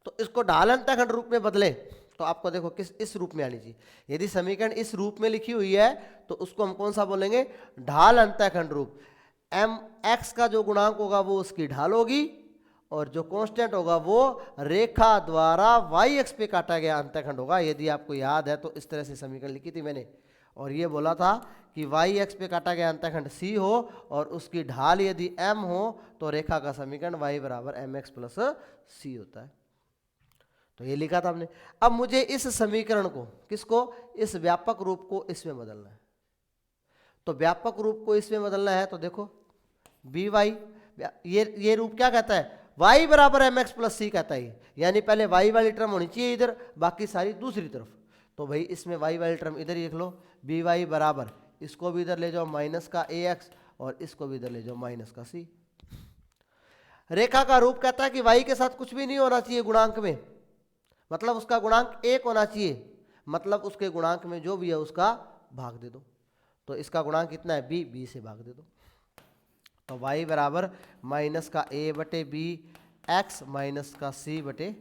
तो इसको ढाल अंतःखंड रूप में बदले तो आपको देखो किस इस रूप में आनी चाहिए। यदि समीकरण इस रूप में लिखी हुई है तो उसको हम कौन सा बोलेंगे, ढाल अंतःखंड रूप। एम एक्स का जो गुणांक होगा वो उसकी ढाल होगी और जो कांस्टेंट होगा वो रेखा द्वारा वाई एक्स पे काटा गया अंतःखंड होगा। यदि आपको याद है तो इस तरह से समीकरण लिखी थी मैंने और ये बोला था कि वाई एक्स पे काटा गया अंतःखंड सी हो और उसकी ढाल यदि एम हो तो रेखा का समीकरण वाई बराबर एम एक्स प्लस सी होता है। तो ये लिखा था हमने। अब मुझे इस समीकरण को, किसको, इस व्यापक रूप को इसमें बदलना है। तो व्यापक रूप को इसमें बदलना है तो देखो बी वाई, ये रूप क्या कहता है, y बराबर एम एक्स प्लस सी कहता है। यानी पहले y वाली टर्म होनी चाहिए इधर, बाकी सारी दूसरी तरफ। तो भाई इसमें y वाली टर्म इधर ही लिख लो, बी वाई बराबर, इसको भी इधर ले जाओ माइनस का ए एक्स और इसको भी इधर ले जाओ माइनस का सी। रेखा का रूप कहता है कि y के साथ कुछ भी नहीं होना चाहिए गुणांक में, मतलब उसका गुणांक 1 होना चाहिए, मतलब उसके गुणांक में जो भी है उसका भाग दे दो। तो इसका गुणांक कितना है, b से भाग दे दो। तो y बराबर माइनस का a बटे बी एक्स माइनस का c बटे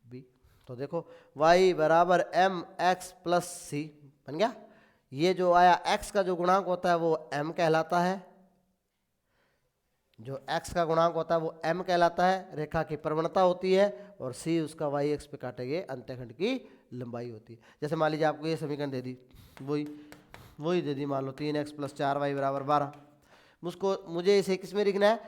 b। तो देखो y बराबर एम एक्स प्लस सी बन गया। ये जो आया x का जो गुणांक होता है वो m कहलाता है, जो x का गुणांक होता है वो m कहलाता है, रेखा की प्रवणता होती है, और c उसका y एक्स पे काटे गए अंतःखंड की लंबाई होती है। जैसे मान लीजिए आपको ये समीकरण दे दी, वही दे दी, मान लो 3x प्लस 4y बराबर 12। मुझे इसे किस में लिखना है,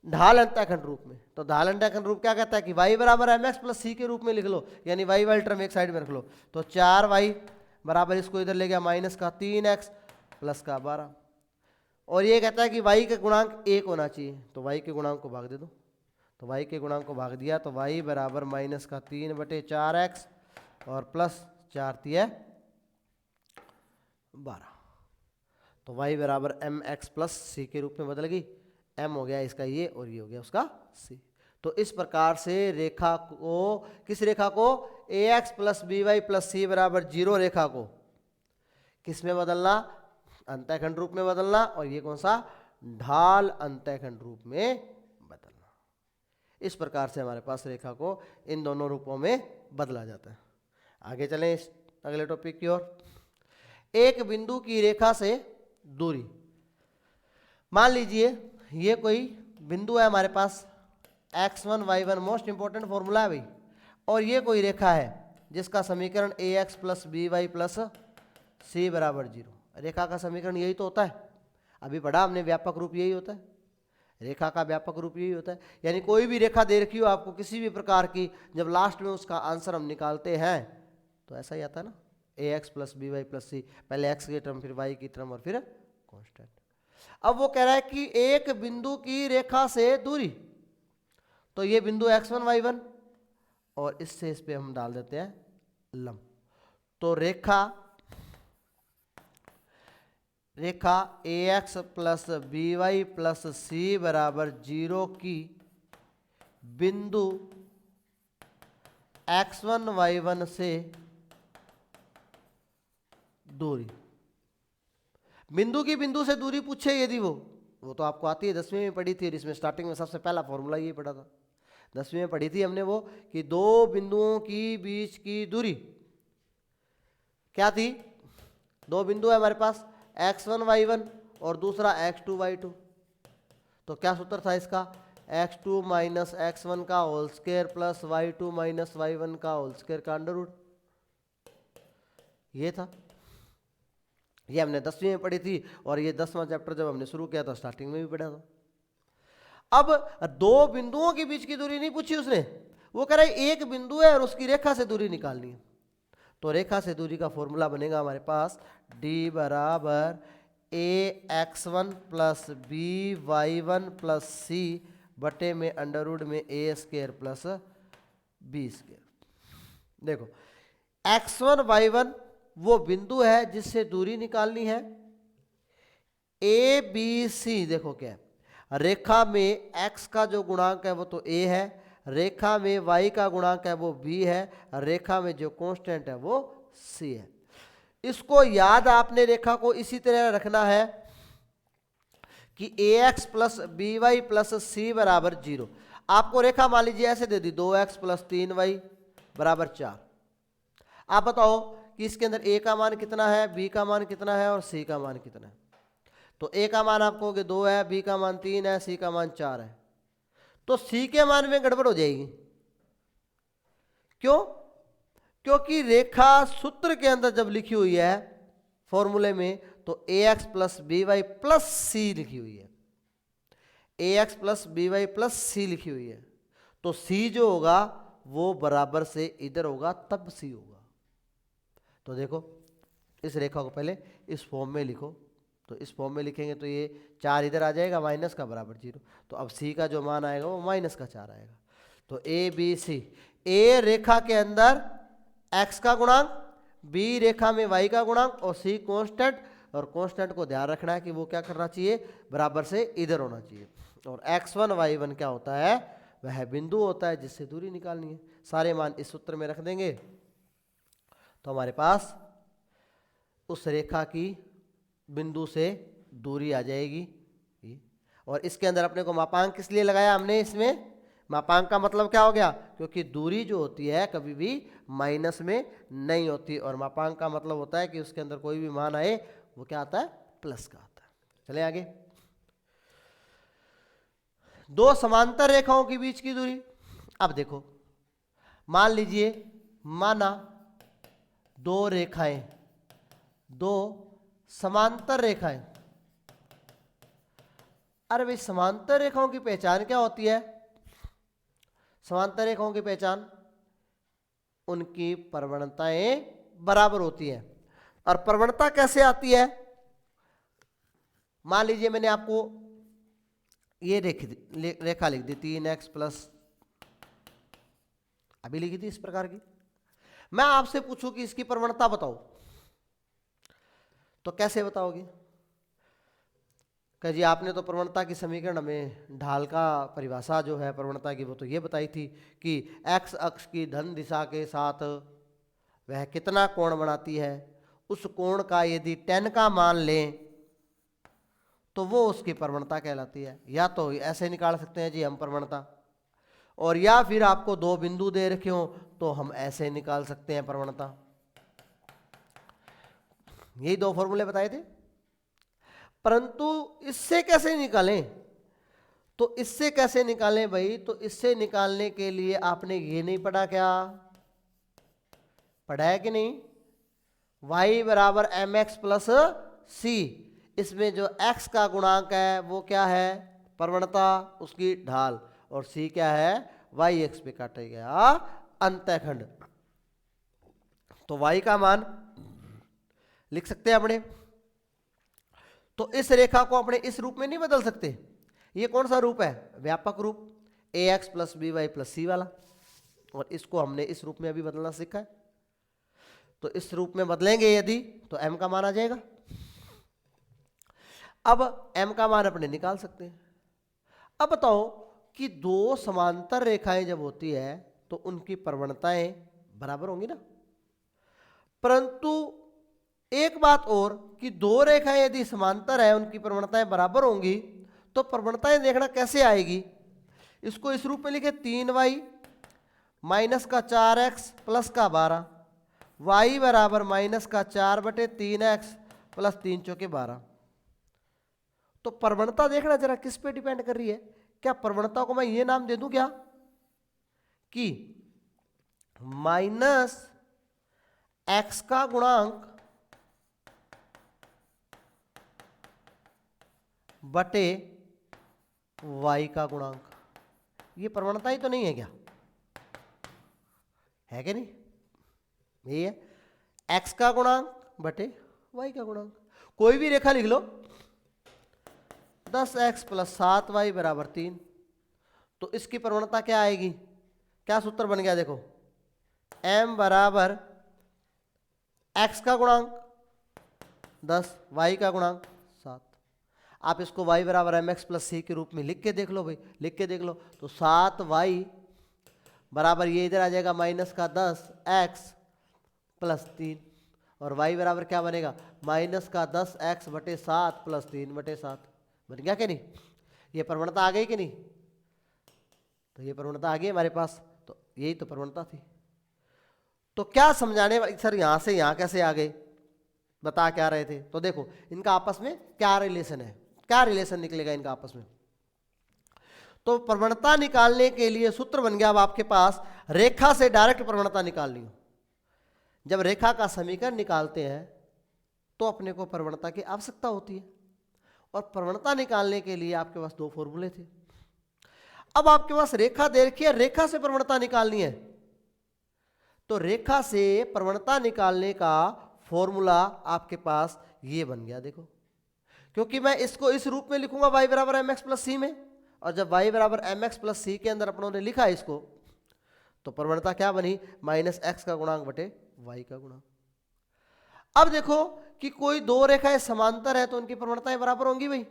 ढाल अंतःखंड रूप में। तो ढाल अंतःखंड रूप क्या कहता है कि y बराबर एम एक्स प्लस सी के रूप में लिख लो, यानी y वाली टर्म एक साइड में रख लो। तो 4y बराबर, इसको इधर ले गया माइनस का 3x प्लस का 12, और ये कहता है कि y का गुणांक 1 होना चाहिए, तो y के गुणांक को भाग दे दो। तो y के गुणांक को भाग दिया तो y बराबर माइनस का 3 बटे 4x और प्लस 4 3 12। तो y बराबर एम एक्स प्लस सी के रूप में बदल गई, m हो गया इसका ये और ये हो गया उसका c। तो इस प्रकार से रेखा को, किस रेखा को, ax plus B Y plus C बराबर 0 रेखा को किस में बदलना, अंतःखंड रूप में बदलना, और ये कौन सा, ढाल अंतःखंड रूप में बदलना। इस प्रकार से हमारे पास रेखा को इन दोनों रूपों में बदला जाता है। आगे चलें इस अगले टॉपिक की ओर। एक बिंदु की रेखा से दूरी, मान लीजिए ये कोई बिंदु है हमारे पास x1 y1, most important formula है भाई, और ये कोई रेखा है जिसका समीकरण ax plus B Y plus C बराबर 0। रेखा का समीकरण यही तो होता है, अभी पढ़ा हमने, व्यापक रूप यही होता है, रेखा का व्यापक रूप यही होता है। यानी कोई भी रेखा दे रखी हो आपको किसी भी प्रकार की, जब लास्ट में उसका आंसर हम निकालते हैं तो ऐसा ही आता है ना, ax plus B Y plus C, पहले x की टर्म फिर y की टर्म और फिर कांस्टेंट। अब वो कह रहा है कि एक बिंदु की रेखा से दूरी, तो ये बिंदु x1 y1 और इससे इस पे हम डाल देते हैं लंब। तो रेखा ax plus B Y plus C बराबर 0 की बिंदु x1 y1 से दूरी, बिंदु की बिंदु से दूरी पूछे यदि वो तो आपको आती है, 10वीं में पढ़ी थी, इसमें स्टार्टिंग में सबसे पहला फॉर्मूला ये पढ़ा था, 10वीं में पढ़ी थी हमने वो, कि दो बिंदुओं की बीच की दूरी क्या थी, दो बिंदु है हमारे पास x1 y1 और दूसरा x2 y2। तो क्या सूत्र था इसका, x2 माइनस x1 का whole square plus y2 minus y1 का होल स्क्वायर का अंडर रूट, ये था। ये हमने 10वीं में पढ़ी थी और ये 10वां चैप्टर जब हमने शुरू किया था स्टार्टिंग में भी पढ़ा था। अब दो बिंदुओं के बीच की दूरी नहीं पूछी उसने, वो कह रहा है एक बिंदु है और उसकी रेखा से दूरी निकालनी है। तो रेखा से दूरी का फॉर्मूला बनेगा हमारे पास d बराबर ax1 plus by1 plus c बटे में अंडर रूट में a square plus b square. देखो x1 y1 वो बिंदु है जिससे दूरी निकालनी है। ए बी सी देखो क्या है, रेखा में x का जो गुणांक है वो तो a है, रेखा में y का गुणांक है वो b है, रेखा में जो कांस्टेंट है वो c है। इसको याद आपने रेखा को इसी तरह रखना है कि ax plus by plus c बराबर 0। आपको रेखा मान लीजिए ऐसे दे दी 2x प्लस 3y बराबर 4। आप बताओ कि इसके अंदर a का मान कितना है, b का मान कितना है और c का मान कितना है। तो a का मान आपको 2 है, b का मान 3 है, c का मान 4 है। तो c के मान में गड़बड़ हो जाएगी। क्यों? क्योंकि रेखा सूत्र के अंदर जब लिखी हुई है फॉर्मूले में तो ax plus by plus c लिखी हुई है, ax plus by plus c लिखी हुई है। तो c जो होगा वो बराबर से इधर होगा तब c होगा। तो देखो इस रेखा को पहले इस फॉर्म में लिखो, तो इस फॉर्म में लिखेंगे तो ये 4 इधर आ जाएगा माइनस का बराबर 0। तो अब c का जो मान आएगा वो माइनस का 4 आएगा। तो a b c, a रेखा के अंदर x का गुणांक, b रेखा में y का गुणांक और c कांस्टेंट। और कांस्टेंट को ध्यान रखना है कि वो क्या करना चाहिए, बराबर से इधर होना चाहिए। और x1 y1 क्या होता है, वह बिंदु होता है जिससे दूरी निकालनी है। सारे मान इस सूत्र में रख देंगे तो हमारे पास उस रेखा की बिंदु से दूरी आ जाएगी। और इसके अंदर अपने को मापांक किस लिए लगाया हमने, इसमें मापांक का मतलब क्या हो गया, क्योंकि दूरी जो होती है कभी भी माइनस में नहीं होती और मापांक का मतलब होता है कि उसके अंदर कोई भी मान आए वो क्या आता है, प्लस का आता है। चले आगे। दो समांतर रेखाओं के बीच की दूरी। अब देखो मान लीजिए, माना दो रेखाएं, दो समांतर रेखाएं। अरे भाई समांतर रेखाओं की पहचान क्या होती है, समांतर रेखाओं की पहचान उनकी प्रवणताएं बराबर होती है। और प्रवणता कैसे आती है, मान लीजिए मैंने आपको ये रेखा लिख दी 3x प्लस, अभी लिखी थी इस प्रकार की। मैं आपसे पूछूं कि इसकी प्रवणता बताओ, तो कैसे बताओगे? कह जी आपने तो प्रवणता की समीकरण में ढाल का परिभाषा जो है प्रवणता की वो तो ये बताई थी कि x अक्ष की धन दिशा के साथ वह कितना कोण बनाती है, उस कोण का यदि tan का मान लें तो वो उसकी प्रवणता कहलाती है। या तो ऐसे निकाल सकते हैं जी हम प्रवणता, और या फिर आपको दो बिंदु दे रखे हो तो हम ऐसे निकाल सकते हैं प्रवणता। यही दो फॉर्मूले बताए थे। परंतु इससे कैसे निकालें, तो इससे कैसे निकालें भाई, तो इससे निकालने के लिए आपने ये नहीं पढ़ा क्या, पढ़ा है कि नहीं, y बराबर mx प्लस c। इसमें जो x का गुणांक है वो क्या है, प्रवणता, उसकी ढाल, और c क्या है, y x पे काटा गया अंतःखंड। तो y का मान लिख सकते हैं अपने। तो इस रेखा को अपने इस रूप में नहीं बदल सकते। ये कौन सा रूप है, व्यापक रूप, ax plus by plus c वाला। और इसको हमने इस रूप में अभी बदलना सीखा है। तो इस रूप में बदलेंगे यदि तो m का मान आ जाएगा। अब m का मान अपने निकाल सकते हैं। अब बताओ कि दो समांतर रेखाएं जब होती है तो उनकी प्रवणताएं बराबर होंगी ना। परंतु एक बात और कि दो रेखाएं यदि समांतर है उनकी प्रवणताएं बराबर होंगी, तो प्रवणताएं देखना कैसे आएगी, इसको इस रूप में लिखे 3y माइनस का 4x प्लस का 12, y बराबर माइनस का 4 बटे 3x प्लस 3 चौके 12। तो प्रवणता देखना जरा किस पे डिपेंड कर रही है। क्या प्रवणता को मैं ये नाम दे दूं क्या कि माइनस एक्स का गुणांक बटे वाई का गुणांक, ये प्रवणता ही तो नहीं है क्या, है कि नहीं? यही है एक्स का गुणांक बटे वाई का गुणांक। कोई भी रेखा लिख लो, 10x + 7y = 3, तो इसकी प्रवणता क्या आएगी? क्या सूत्र बन गया देखो, m = x का गुणांक 10, y का गुणांक 7। आप इसको y = mx + c के रूप में लिख के देख लो भाई, लिख के देख लो। तो 7y बराबर ये इधर आ जाएगा -10x + 3, और y बराबर क्या बनेगा -10x बटे 7 + 3 बटे 7। बन गया कि नहीं? ये प्रवणता आ गई कि नहीं? तो ये प्रवणता आ गई हमारे पास, तो यही तो प्रवणता थी। तो क्या समझाने वाली सर, यहां से यहां कैसे आ गए, बता क्या रहे थे? तो देखो इनका आपस में क्या रिलेशन है, क्या रिलेशन निकलेगा इनका आपस में। तो प्रवणता निकालने के लिए सूत्र बन गया अब आपके पास, रेखा से डायरेक्ट प्रवणता निकालनी हो। जब रेखा का समीकरण निकालते हैं तो अपने को प्रवणता की आवश्यकता होती है, और प्रवणता निकालने के लिए आपके पास दो फॉर्मूले थे। अब आपके पास रेखा दे रखी है, रेखा से प्रवणता निकालनी है, तो रेखा से प्रवणता निकालने का फॉर्मूला आपके पास ये बन गया देखो। क्योंकि मैं इसको इस रूप में लिखूंगा y = mx + c में, और जब y = mx + c के अंदर अपनों ने लिखा इसको, तो प्रवणता क्या बनी -x का गुणांक बटे y का गुणांक। अब देखो कि कोई दो रेखाएं समांतर है तो उनकी प्रवणताएं बराबर होंगी भाई,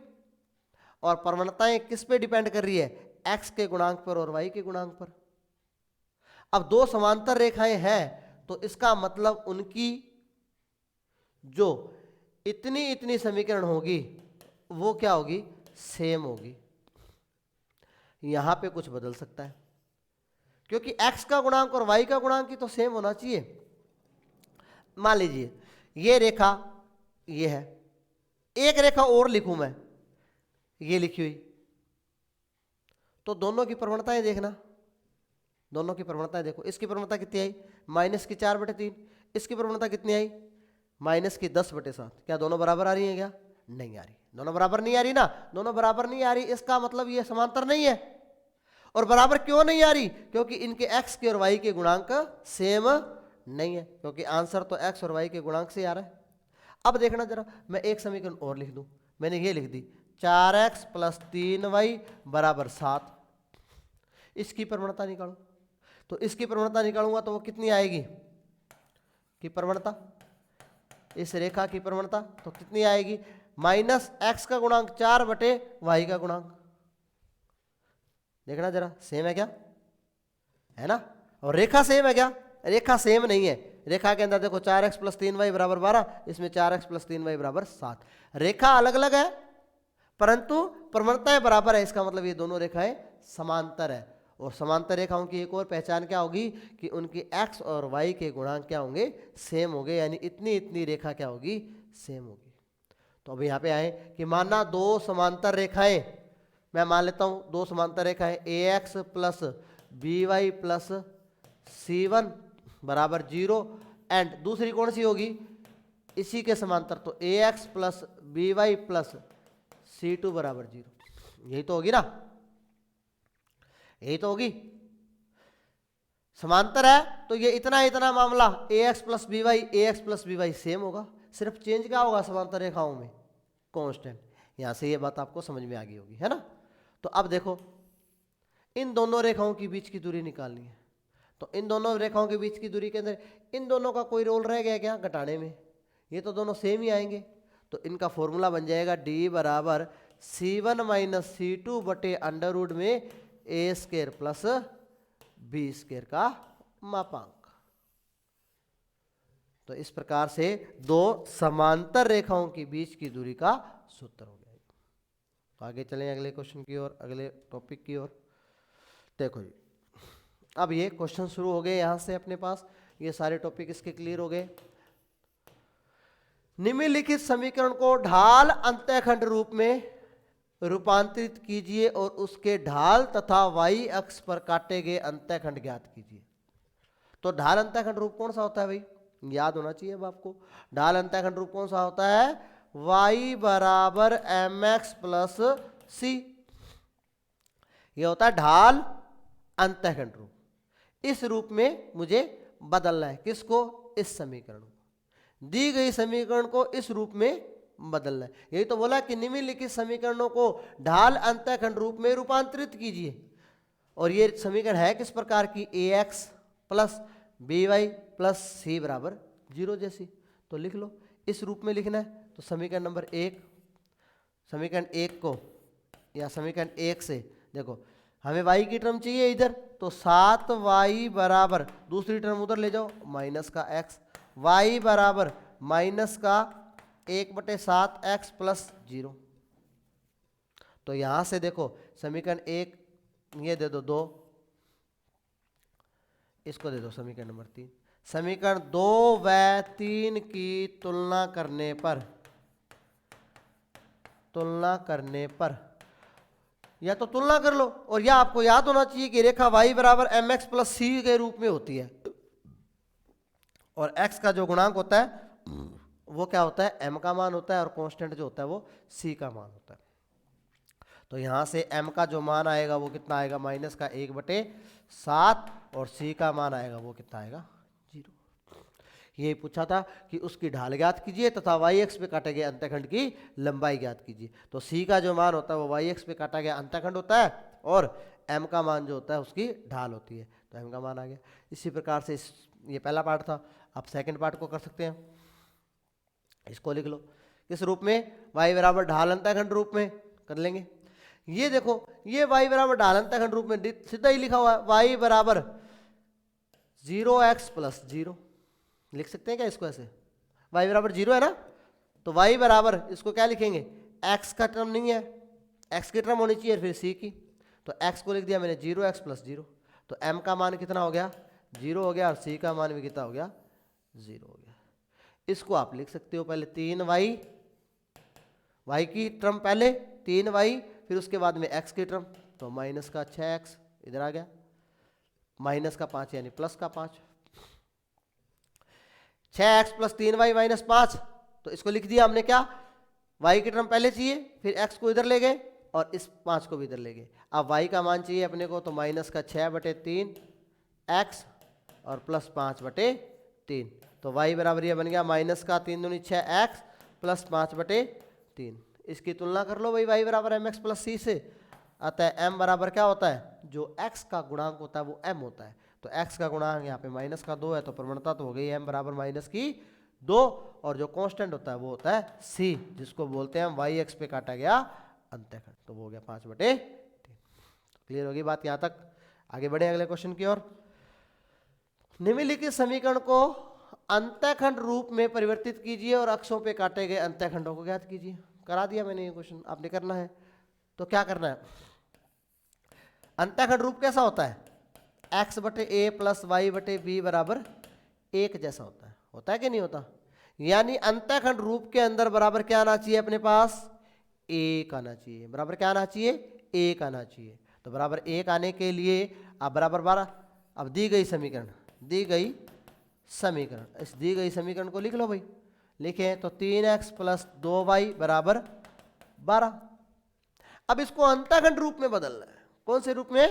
और प्रवणताएं किस पे डिपेंड कर रही है, x के गुणांक पर और y के गुणांक पर। अब दो समांतर रेखाएं हैं तो इसका मतलब उनकी जो इतनी इतनी समीकरण होगी वो क्या होगी, सेम होगी। यहां पे कुछ बदल सकता है, क्योंकि x का गुणांक और y का गुणांक ही तो सेम होना चाहिए। मान लीजिए ये रेखा ये है, एक रेखा और लिखूं मैं, ये लिखी हुई, तो दोनों की प्रवणताएं देखना, दोनों की प्रवणताएं देखो। इसकी प्रवणता कितनी आई -4/3, इसकी प्रवणता कितनी आई -10/7। क्या दोनों बराबर आ रही है क्या? नहीं आ रही, दोनों बराबर नहीं आ रही ना, दोनों बराबर नहीं आ रही, इसका मतलब ये समांतर नहीं है। और बराबर क्यों नहीं आ रही? क्योंकि इनके x के और y के गुणांक सेम नहीं है, क्योंकि आंसर तो x और y के गुणांक से आ रहा है। अब देखना जरा, मैं एक समीकरण और लिख दूं, मैंने ये लिख दी 4x + 3y = 7। इसकी प्रवणता निकालो, तो इसकी प्रवणता निकालूंगा तो वो कितनी आएगी की प्रवणता, इस रेखा की प्रवणता तो कितनी आएगी, -x का गुणांक 4 बटे y का गुणांक। देखना जरा सेम है क्या, है ना? और रेखा सेम है क्या? रेखा सेम नहीं है। रेखा के अंदर देखो 4x + 3y = 12, इसमें 4x + 3y = 7। रेखा अलग अलग है परंतु प्रवणताएं बराबर है, इसका मतलब ये दोनों रेखाएं समांतर है। और समांतर रेखाओं की एक और पहचान क्या होगी कि उनकी x और y के गुणांक क्या होंगे, सेम होंगे, यानी इतनी इतनी रेखा क्या होगी, सेम होगी। तो अब यहाँ पे आए कि माना दो समांतर रेखाएं, मैं मान लेता हूं दो समांतर रेखाएं ax + by + c1 = 0, एंड दूसरी कौन सी होगी इसी के समांतर, तो ax + by + c2 = 0। यही तो होगी ना, यही तो होगी। समांतर है तो ये इतना इतना मामला ax + by सेम होगा, सिर्फ चेंज क्या होगा समांतर रेखाओं में, कांस्टेंट। यहां से ये बात आपको समझ में आ गई होगी, है ना? तो अब देखो इन दोनों रेखाओं के बीच की दूरी निकालनी है, तो इन दोनों रेखाओं के बीच की दूरी के अंदर इन दोनों का कोई रोल रह गया क्या घटाने में, ये तो दोनों सेम ही आएंगे। तो इनका फॉर्मूला बन जाएगा d = c1 - c2 बटे √ में a² + b² का मापांक। तो इस प्रकार से दो समांतर रेखाओं के बीच की दूरी का सूत्र हो गया। तो आगे चलें अगले क्वेश्चन की ओर, अगले टॉपिक की ओर। देखो जी, अब ये क्वेश्चन शुरू हो गए यहां से अपने पास, ये सारे टॉपिक इसके क्लियर हो गए। निम्नलिखित समीकरण को ढाल अंतःखंड रूप में रूपांतरित कीजिए और उसके ढाल तथा वाई अक्ष पर काटे गए अंतःखंड ज्ञात कीजिए। तो ढाल अंतःखंड रूप कौन सा होता है भाई, याद होना चाहिए अब आपको। ढाल अंतःखंड रूप कौन सा होता है, y बराबर mx प्लस सी, ये होता है ढाल अंतःखंड रूप। इस रूप में मुझे बदलना है, किसको, इस समीकरण को, दी गई समीकरण को इस रूप में बदलना है। यही तो बोला कि निम्नलिखित समीकरणों को ढाल अंतःखंड रूप में रूपांतरित कीजिए। और ये समीकरण है किस प्रकार की, ax plus by plus C बराबर 0 जैसी। तो लिख लो, इस रूप में लिखना है। तो समीकरण नंबर 1, समीकरण 1 को या समीकरण 1 से देखो, हमें y की टर्म चाहिए इधर, तो 7y बराबर, दूसरी टर्म उधर ले जाओ, माइनस का x, y बराबर माइनस का 1/7x प्लस 0। तो यहां से देखो समीकरण 1 ये दे दो 2, इसको दे दो समीकरण नंबर 3। समीकरण 2 व 3 की तुलना करने पर या तो तुलना कर लो, और यह आपको याद होना चाहिए कि रेखा y बराबर mx प्लस सी के रूप में होती है, और x का जो गुणांक होता है वो क्या होता है, m का मान होता है, और कांस्टेंट जो होता है वो c का मान होता है। तो यहां से m का जो मान आएगा वो कितना आएगा, माइनस का 1/7, और c का मान आएगा वो कितना आएगा, 0। यही पूछा था कि उसकी ढाल ज्ञात कीजिए तथा वाई एक्स पे काटे गए अंतःखंड की लंबाई ज्ञात कीजिए। तो सी का जो मान होता है वो वाई एक्स पे काटा गया अंतःखंड होता है, और एम का मान जो होता है उसकी ढाल होती है। तो एम का मान आ गया। इसी प्रकार से ये पहला पार्ट था। आप सेकंड पार्ट को कर सकते हैं, इसको लिख लो किस रूप में, वाई बराबर ढाल अंतःखंड रूप में कर लेंगे। ये देखो, ये वाई बराबर ढाल अंतःखंड रूप में सीधा ही लिखा हुआ है, वाई बराबर 0x प्लस 0 लिख सकते हैं क्या इसको ऐसे, y बराबर 0 है ना, तो y बराबर इसको क्या लिखेंगे, x का टर्म नहीं है, x की टर्म होनी चाहिए फिर c की, तो x को लिख दिया मैंने 0x प्लस 0। तो m का मान कितना हो गया, 0 हो गया, और c का मान भी कितना हो गया, 0 हो गया। इसको आप लिख सकते हो पहले 3y, y की टर्म पहले 3y, फिर उसके बाद में x की टर्म, तो माइनस का 6x इधर आ गया, माइनस का 5 यानी प्लस का 5, 6x प्लस 3y माइनस 5। तो इसको लिख दिया हमने क्या, y की टर्म पहले चाहिए, फिर x को इधर ले गए और इस 5 को भी इधर ले गए। अब y का मान चाहिए अपने को, तो माइनस का 6/3 x और प्लस 5/3। तो y बराबर ये बन गया माइनस का 3 दूनी 6x प्लस 5/3। इसकी तुलना कर लो भाई, y बराबर mx प्लस सी से। अतः m बराबर क्या होता है, जो x का गुणांक होता है वो m होता है। तो x का गुणांक यहाँ पे माइनस का 2 है, तो प्रवणता तो हो गई m बराबर माइनस की 2, और जो कांस्टेंट होता है वो होता है c, जिसको बोलते हैं हम वाई एक्स पे काटा गया अंतःखंड। तो वो हो गया 5/3। क्लियर होगी बात यहाँ तक। आगे बढ़े अगले क्वेश्चन की ओर। निम्नलिखित समीकरण को अंतःखंड रूप में परिवर्तित कीजिए और अक्षों पे काटे गए अंतःखंडों को ज्ञात कीजिए। करा दिया मैंने ये क्वेश्चन, आपने करना है। तो क्या करना है, अंतःखंड रूप कैसा होता है, x/a प्लस y/b बराबर 1 जैसा होता है कि नहीं होता। यानी अंतःखंड रूप के अंदर बराबर क्या आना चाहिए अपने पास, 1 आना चाहिए। बराबर क्या आना चाहिए, 1 आना चाहिए। तो बराबर 1 आने के लिए अब बराबर 12, अब दी गई समीकरण इस दी गई समीकरण को लिख लो भाई। लिखें तो 3x प्लस 2y बराबर 12। अब इसको अंतःखंड रूप में बदलना है। कौन से रूप में,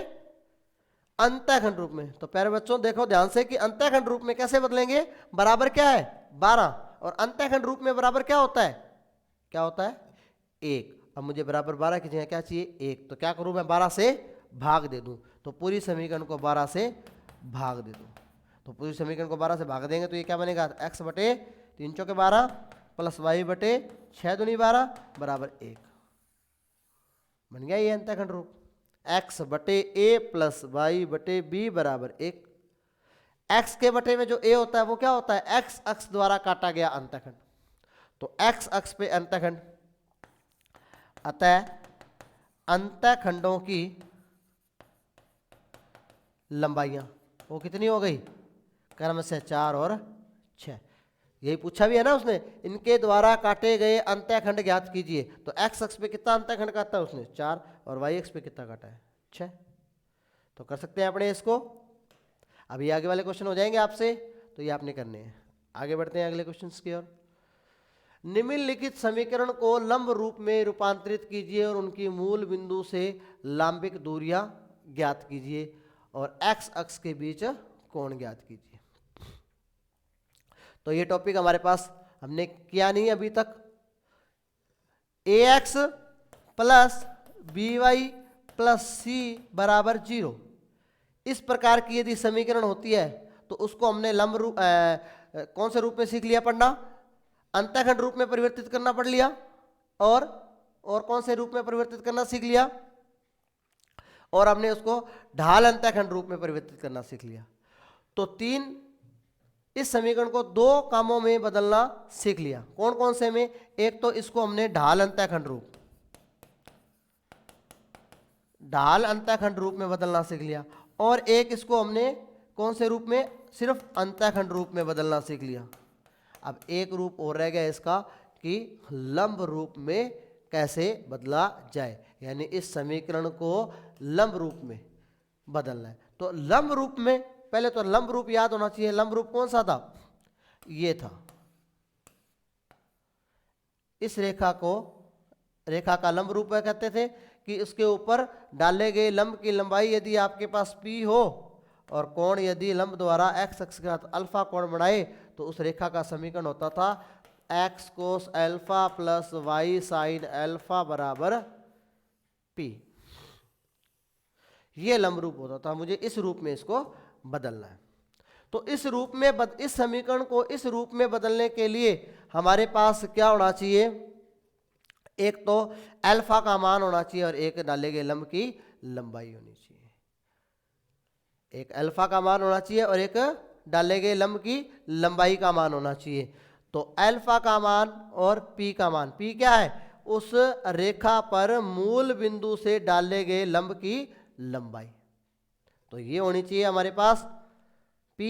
अंतःखंड रूप में। तो प्यारे बच्चों देखो ध्यान से कि अंतःखंड रूप में कैसे बदलेंगे, बराबर क्या है 12, और अंतःखंड रूप में बराबर क्या होता है 1। अब मुझे बराबर 12 की जगह क्या चाहिए, 1। तो क्या करूं मैं, 12 से भाग दे दूं। तो पूरी समीकरण को 12 से भाग दे दूं। तो पूरी समीकरण को 12 से भाग देंगे तो ये क्या बनेगा, x/3 × 12 प्लस y/6 दूनी 12 बराबर 1 बन गया ये अंतःखंड रूप। x/a प्लस y/b बराबर 1। x के बटे में जो a होता है वो क्या होता है, x अक्ष द्वारा काटा गया अंतःखंड। तो x अक्ष पे अंतःखंड, अतः अंतःखंडों की लंबाइयां वो कितनी हो गई, क्रम से 4 और 6। यही पूछा भी है ना उसने, इनके द्वारा काटे गए अंतःखंड ज्ञात कीजिए। तो एक्स अक्ष पे कितना अंतःखंड काटा है उसने 4, और वाई अक्ष पे कितना काटा है 6। तो कर सकते हैं अपने इसको। अभी आगे वाले क्वेश्चन हो जाएंगे आपसे, तो ये आपने करने हैं। आगे बढ़ते हैं अगले क्वेश्चन की ओर। निम्नलिखित समीकरण को लंब रूप में रूपांतरित कीजिए और उनकी मूल बिंदु से लंबिक दूरियां ज्ञात कीजिए और एक्स अक्ष के बीच कोण ज्ञात कीजिए। तो ये टॉपिक हमारे पास हमने किया नहीं अभी तक। A X plus B Y plus C बराबर 0, इस प्रकार की यदि समीकरण होती है तो उसको हमने लंब रूप कौन से रूप में सीख लिया पढ़ना, अंतःखंड रूप में परिवर्तित करना पढ़ लिया, और कौन से रूप में परिवर्तित करना सीख लिया, और हमने उसको ढाल अंतःखंड रूप में परिवर्तित करना सीख लिया। तो 3 इस समीकरण को 2 कामों में बदलना सीख लिया। कौन कौन से में? एक तो इसको हमने ढाल अंतःखंड रूप में बदलना सीख लिया, और एक इसको हमने कौन से रूप में? सिर्फ अंतःखंड रूप में बदलना सीख लिया। अब एक रूप और रह गया इसका कि लंब रूप में कैसे बदला जाए, यानी इस समीकरण को लंब रूप में बदलना है। तो लंब रूप में पहले तो लंब रूप याद होना चाहिए। लंब रूप कौन सा था? ये था। इस रेखा का लंब रूप कहते थे कि उसके ऊपर डाले गए लंब की लंबाई यदि आपके पास p हो और कोण यदि लंब द्वारा x अक्ष के साथ अल्फा कोण बनाए तो उस रेखा का समीकरण होता था x cos alpha plus y sine alpha बराबर p। ये लंब रूप होता था। मुझे इस रूप में इसको बदलना है। तो इस रूप में इस समीकरण को इस रूप में बदलने के लिए हमारे पास क्या होना चाहिए? एक तो अल्फा का मान होना चाहिए और एक डाले गए लंब की लंबाई होनी चाहिए। एक अल्फा का मान होना चाहिए और एक डाले गए लंब की लंबाई का मान होना चाहिए। तो अल्फा का मान और पी का मान, पी क्या है? उस रेखा पर मूल बिंदु से डाले गए लंब की लंबाई। तो ये होनी चाहिए हमारे पास P,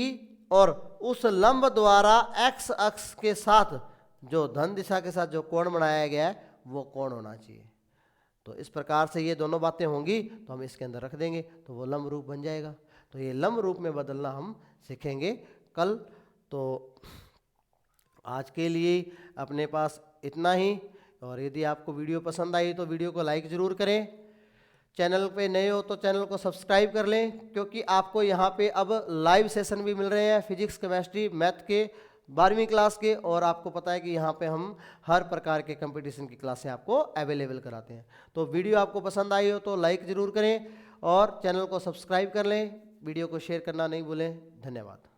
और उस लंब द्वारा x अक्ष के साथ जो धन दिशा के साथ जो कोण बनाया गया है वो कोण होना चाहिए। तो इस प्रकार से ये दोनों बातें होंगी तो हम इसके अंदर रख देंगे तो वो लंब रूप बन जाएगा। तो ये लंब रूप में बदलना हम सीखेंगे कल। तो आज के लिए अपने पास इतना ही, और यदि आपको वीडियो पसंद आई तो वीडियो को लाइक ज़रूर करें। चैनल पे नए हो तो चैनल को सब्सक्राइब कर लें, क्योंकि आपको यहाँ पे अब लाइव सेशन भी मिल रहे हैं फिजिक्स, केमिस्ट्री, मैथ के 12वीं क्लास के। और आपको पता है कि यहाँ पे हम हर प्रकार के कंपटीशन की क्लासें आपको अवेलेबल कराते हैं। तो वीडियो आपको पसंद आई हो तो लाइक ज़रूर करें और चैनल को सब्सक्राइब कर लें। वीडियो को शेयर करना नहीं भूलें। धन्यवाद।